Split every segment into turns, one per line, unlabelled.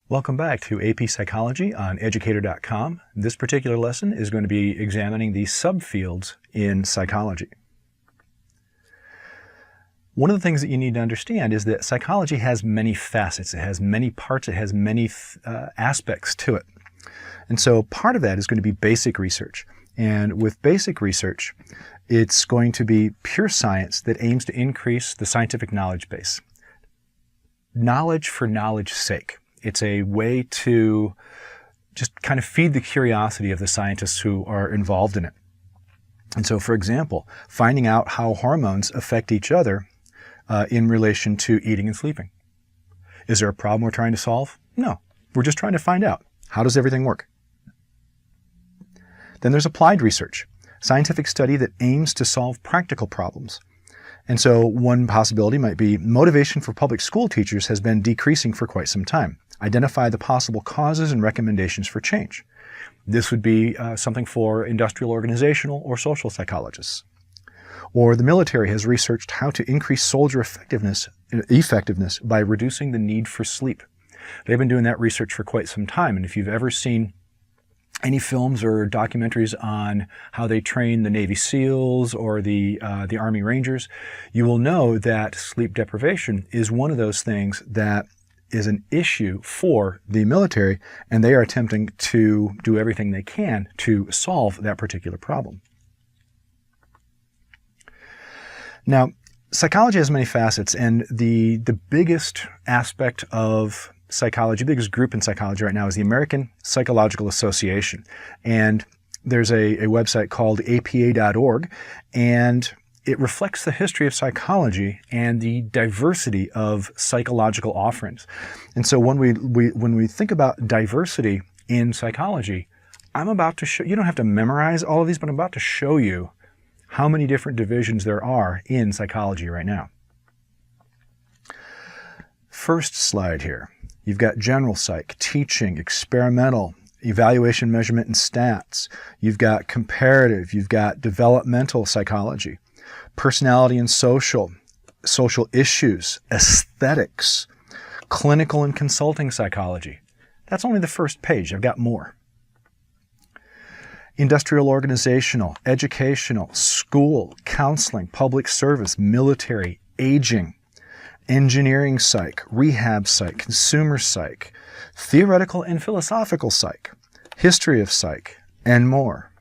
Welcome back to AP Psychology on Educator.com. This particular lesson is going to be examining the subfields in psychology. One of the things that you need to understand is that psychology has many facets. It has many parts. It has many aspects to it. And so part of that is going to be basic research. And with basic research, it's going to be pure science that aims to increase the scientific knowledge base. Knowledge for knowledge's sake. It's a way to just kind of feed the curiosity of the scientists who are involved in it. And so, for example, finding out how hormones affect each other in relation to eating and sleeping. Is there a problem we're trying to solve? No. We're just trying to find out, how does everything work? Then there's applied research, scientific study that aims to solve practical problems. And so one possibility might be motivation for public school teachers has been decreasing for quite some time. Identify the possible causes and recommendations for change. This would be something for industrial, organizational, or social psychologists. Or the military has researched how to increase soldier effectiveness by reducing the need for sleep. They've been doing that research for quite some time, and if you've ever seen any films or documentaries on how they train the Navy SEALs or the Army Rangers, you will know that sleep deprivation is one of those things that is an issue for the military, and they are attempting to do everything they can to solve that particular problem. Now, psychology has many facets, and the biggest aspect of psychology, the biggest group in psychology right now is the American Psychological Association. And there's a website called apa.org, and it reflects the history of psychology and the diversity of psychological offerings. And so when we think about diversity in psychology, I'm about to show, you don't have to memorize all of these, but I'm about to show you how many different divisions there are in psychology right now. First slide here. You've got general psych, teaching, experimental, evaluation, measurement, and stats. You've got comparative. You've got developmental psychology, personality and social issues, aesthetics, clinical and consulting psychology. That's only the first page. I've got more. Industrial, organizational, educational, school, counseling, public service, military, aging, engineering psych, rehab psych, consumer psych, theoretical and philosophical psych, history of psych, and more.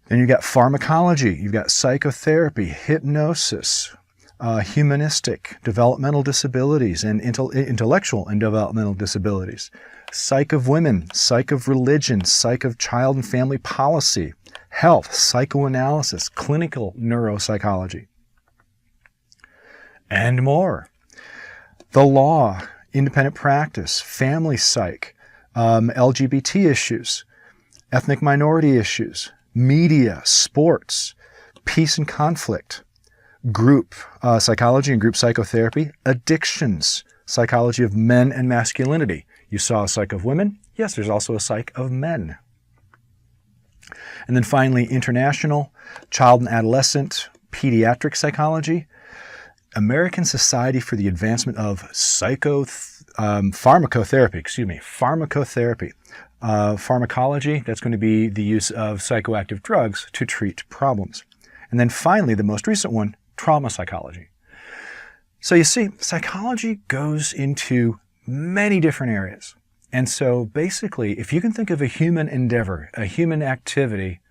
Then you've got pharmacology, you've got psychotherapy, hypnosis, humanistic, developmental disabilities, and intellectual and developmental disabilities, psych of women, psych of religion, psych of child and family policy, health, psychoanalysis, clinical neuropsychology, and more. The law, independent practice, family psych, LGBT issues, ethnic minority issues, media, sports, peace and conflict, group psychology and group psychotherapy, addictions, psychology of men and masculinity. You saw a psych of women. Yes, there's also a psych of men. And then finally, international, child and adolescent, pediatric psychology, American Society for the Advancement of Pharmacotherapy. Pharmacology, that's going to be the use of psychoactive drugs to treat problems. And then finally, the most recent one, trauma psychology. So you see, psychology goes into many different areas. And so basically, if you can think of a human endeavor, a human activity,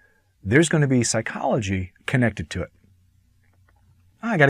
there's going to be psychology connected to it. I got